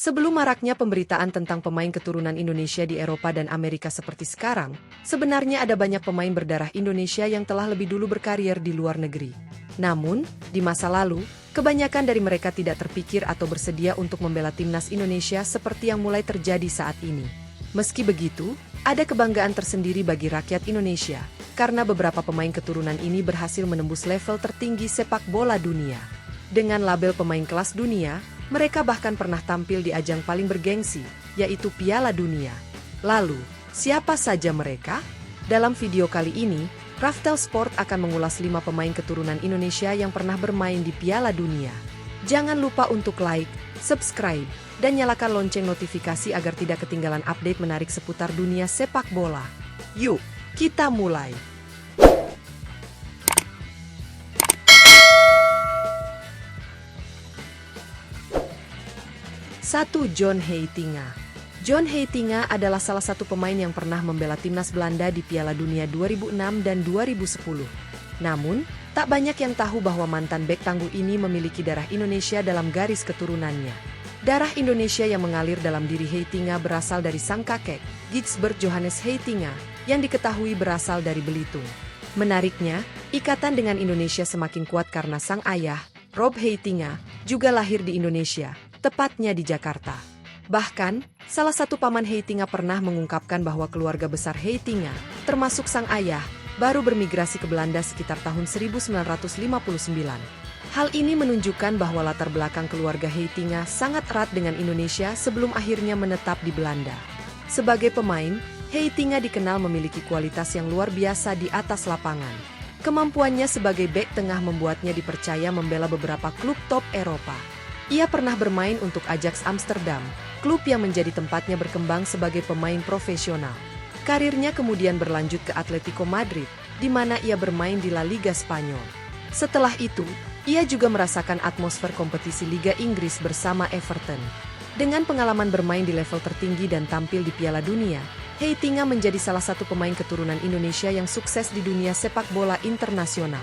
Sebelum maraknya pemberitaan tentang pemain keturunan Indonesia di Eropa dan Amerika seperti sekarang, sebenarnya ada banyak pemain berdarah Indonesia yang telah lebih dulu berkarier di luar negeri. Namun, di masa lalu, kebanyakan dari mereka tidak terpikir atau bersedia untuk membela timnas Indonesia seperti yang mulai terjadi saat ini. Meski begitu, ada kebanggaan tersendiri bagi rakyat Indonesia, karena beberapa pemain keturunan ini berhasil menembus level tertinggi sepak bola dunia. Dengan label pemain kelas dunia, mereka bahkan pernah tampil di ajang paling bergengsi, yaitu Piala Dunia. Lalu, siapa saja mereka? Dalam video kali ini, Raftel Sport akan mengulas 5 pemain keturunan Indonesia yang pernah bermain di Piala Dunia. Jangan lupa untuk like, subscribe, dan nyalakan lonceng notifikasi agar tidak ketinggalan update menarik seputar dunia sepak bola. Yuk, kita mulai! 1. John Heitinga. John Heitinga adalah salah satu pemain yang pernah membela timnas Belanda di Piala Dunia 2006 dan 2010. Namun, tak banyak yang tahu bahwa mantan bek tangguh ini memiliki darah Indonesia dalam garis keturunannya. Darah Indonesia yang mengalir dalam diri Heitinga berasal dari sang kakek, Gijsberth Johannes Heitinga, yang diketahui berasal dari Belitung. Menariknya, ikatan dengan Indonesia semakin kuat karena sang ayah, Rob Heitinga, juga lahir di Indonesia, tepatnya di Jakarta. Bahkan, salah satu paman Heitinga pernah mengungkapkan bahwa keluarga besar Heitinga, termasuk sang ayah, baru bermigrasi ke Belanda sekitar tahun 1959. Hal ini menunjukkan bahwa latar belakang keluarga Heitinga sangat erat dengan Indonesia sebelum akhirnya menetap di Belanda. Sebagai pemain, Heitinga dikenal memiliki kualitas yang luar biasa di atas lapangan. Kemampuannya sebagai bek tengah membuatnya dipercaya membela beberapa klub top Eropa. Ia pernah bermain untuk Ajax Amsterdam, klub yang menjadi tempatnya berkembang sebagai pemain profesional. Karirnya kemudian berlanjut ke Atletico Madrid, di mana ia bermain di La Liga Spanyol. Setelah itu, ia juga merasakan atmosfer kompetisi Liga Inggris bersama Everton. Dengan pengalaman bermain di level tertinggi dan tampil di Piala Dunia, Heitinga menjadi salah satu pemain keturunan Indonesia yang sukses di dunia sepak bola internasional.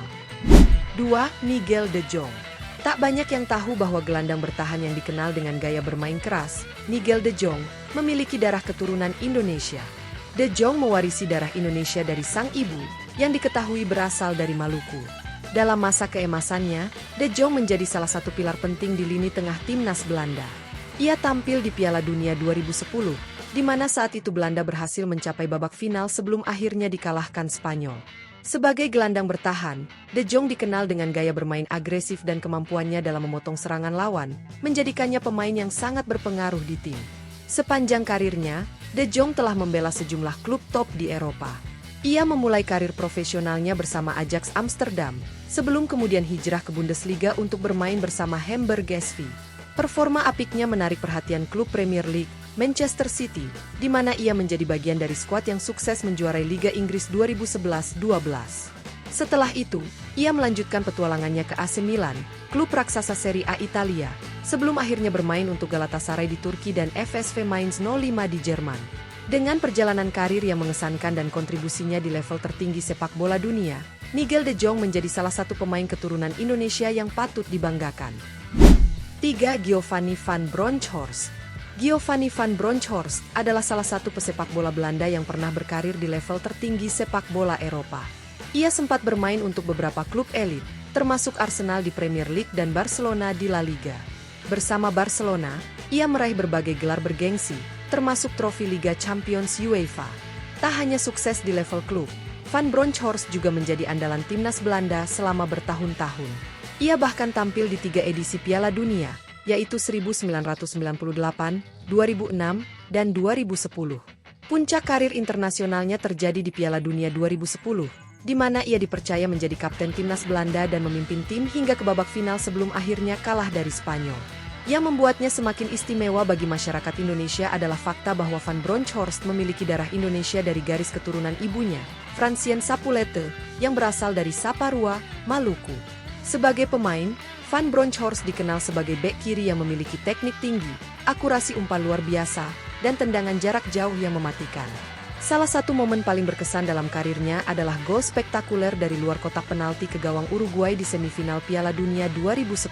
2. Nigel de Jong. Tak banyak yang tahu bahwa gelandang bertahan yang dikenal dengan gaya bermain keras, Nigel de Jong, memiliki darah keturunan Indonesia. De Jong mewarisi darah Indonesia dari sang ibu, yang diketahui berasal dari Maluku. Dalam masa keemasannya, De Jong menjadi salah satu pilar penting di lini tengah timnas Belanda. Ia tampil di Piala Dunia 2010, di mana saat itu Belanda berhasil mencapai babak final sebelum akhirnya dikalahkan Spanyol. Sebagai gelandang bertahan, De Jong dikenal dengan gaya bermain agresif dan kemampuannya dalam memotong serangan lawan, menjadikannya pemain yang sangat berpengaruh di tim. Sepanjang karirnya, De Jong telah membela sejumlah klub top di Eropa. Ia memulai karir profesionalnya bersama Ajax Amsterdam, sebelum kemudian hijrah ke Bundesliga untuk bermain bersama Hamburg SV. Performa apiknya menarik perhatian klub Premier League, Manchester City, di mana ia menjadi bagian dari skuad yang sukses menjuarai Liga Inggris 2011-12. Setelah itu, ia melanjutkan petualangannya ke AC Milan, klub raksasa Serie A Italia, sebelum akhirnya bermain untuk Galatasaray di Turki dan FSV Mainz 05 di Jerman. Dengan perjalanan karir yang mengesankan dan kontribusinya di level tertinggi sepak bola dunia, Nigel de Jong menjadi salah satu pemain keturunan Indonesia yang patut dibanggakan. 3. Giovanni van Bronckhorst. Giovanni van Bronckhorst adalah salah satu pesepak bola Belanda yang pernah berkarir di level tertinggi sepak bola Eropa. Ia sempat bermain untuk beberapa klub elit, termasuk Arsenal di Premier League dan Barcelona di La Liga. Bersama Barcelona, ia meraih berbagai gelar bergengsi, termasuk trofi Liga Champions UEFA. Tak hanya sukses di level klub, Van Bronckhorst juga menjadi andalan timnas Belanda selama bertahun-tahun. Ia bahkan tampil di 3 edisi Piala Dunia, yaitu 1998, 2006, dan 2010. Puncak karir internasionalnya terjadi di Piala Dunia 2010, di mana ia dipercaya menjadi kapten timnas Belanda dan memimpin tim hingga ke babak final sebelum akhirnya kalah dari Spanyol. Yang membuatnya semakin istimewa bagi masyarakat Indonesia adalah fakta bahwa Van Bronckhorst memiliki darah Indonesia dari garis keturunan ibunya, Francien Sapulete, yang berasal dari Saparua, Maluku. Sebagai pemain, Van Bronckhorst dikenal sebagai bek kiri yang memiliki teknik tinggi, akurasi umpan luar biasa, dan tendangan jarak jauh yang mematikan. Salah satu momen paling berkesan dalam karirnya adalah gol spektakuler dari luar kotak penalti ke gawang Uruguay di semifinal Piala Dunia 2010.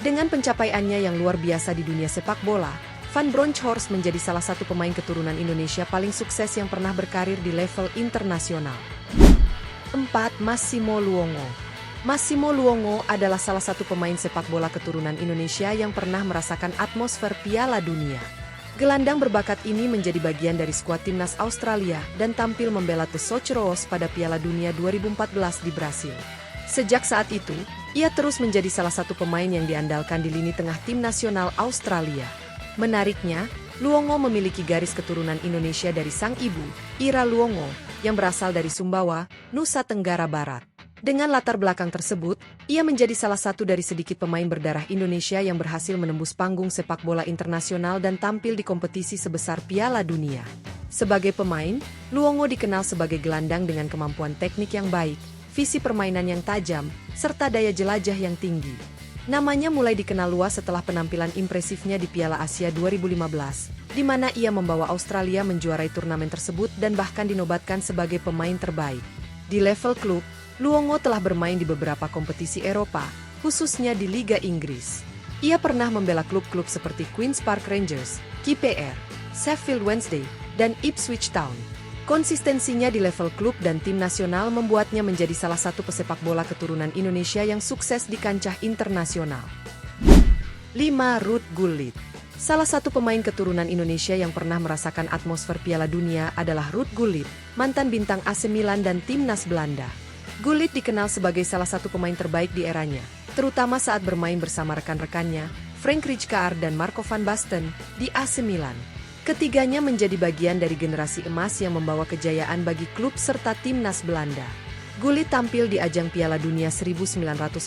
Dengan pencapaiannya yang luar biasa di dunia sepak bola, Van Bronckhorst menjadi salah satu pemain keturunan Indonesia paling sukses yang pernah berkarir di level internasional. 4. Massimo Luongo. Massimo Luongo adalah salah satu pemain sepak bola keturunan Indonesia yang pernah merasakan atmosfer Piala Dunia. Gelandang berbakat ini menjadi bagian dari skuad timnas Australia dan tampil membela The Socceroos pada Piala Dunia 2014 di Brasil. Sejak saat itu, ia terus menjadi salah satu pemain yang diandalkan di lini tengah tim nasional Australia. Menariknya, Luongo memiliki garis keturunan Indonesia dari sang ibu, Ira Luongo, yang berasal dari Sumbawa, Nusa Tenggara Barat. Dengan latar belakang tersebut, ia menjadi salah satu dari sedikit pemain berdarah Indonesia yang berhasil menembus panggung sepak bola internasional dan tampil di kompetisi sebesar Piala Dunia. Sebagai pemain, Luongo dikenal sebagai gelandang dengan kemampuan teknik yang baik, visi permainan yang tajam, serta daya jelajah yang tinggi. Namanya mulai dikenal luas setelah penampilan impresifnya di Piala Asia 2015, di mana ia membawa Australia menjuarai turnamen tersebut dan bahkan dinobatkan sebagai pemain terbaik. Di level klub, Luongo telah bermain di beberapa kompetisi Eropa, khususnya di Liga Inggris. Ia pernah membela klub-klub seperti Queen's Park Rangers, KPR, Sheffield Wednesday, dan Ipswich Town. Konsistensinya di level klub dan tim nasional membuatnya menjadi salah satu pesepak bola keturunan Indonesia yang sukses di kancah internasional. 5. Ruud Gullit. Salah satu pemain keturunan Indonesia yang pernah merasakan atmosfer Piala Dunia adalah Ruud Gullit, mantan bintang AC Milan dan timnas Belanda. Gullit dikenal sebagai salah satu pemain terbaik di eranya, terutama saat bermain bersama rekan-rekannya, Frank Rijkaard dan Marco van Basten, di AC Milan. Ketiganya menjadi bagian dari generasi emas yang membawa kejayaan bagi klub serta timnas Belanda. Gullit tampil di ajang Piala Dunia 1990,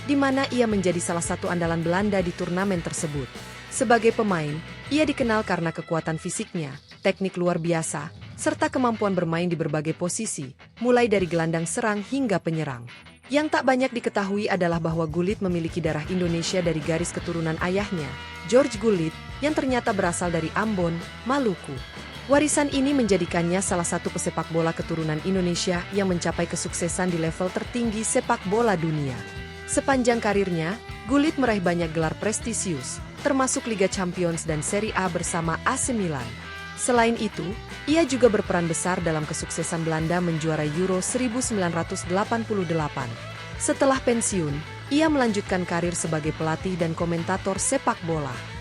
di mana ia menjadi salah satu andalan Belanda di turnamen tersebut. Sebagai pemain, ia dikenal karena kekuatan fisiknya, teknik luar biasa, serta kemampuan bermain di berbagai posisi, mulai dari gelandang serang hingga penyerang. Yang tak banyak diketahui adalah bahwa Gullit memiliki darah Indonesia dari garis keturunan ayahnya, George Gullit, yang ternyata berasal dari Ambon, Maluku. Warisan ini menjadikannya salah satu pesepak bola keturunan Indonesia yang mencapai kesuksesan di level tertinggi sepak bola dunia. Sepanjang karirnya, Gullit meraih banyak gelar prestisius, termasuk Liga Champions dan Serie A bersama AC Milan. Selain itu, ia juga berperan besar dalam kesuksesan Belanda menjuarai Euro 1988. Setelah pensiun, ia melanjutkan karir sebagai pelatih dan komentator sepak bola.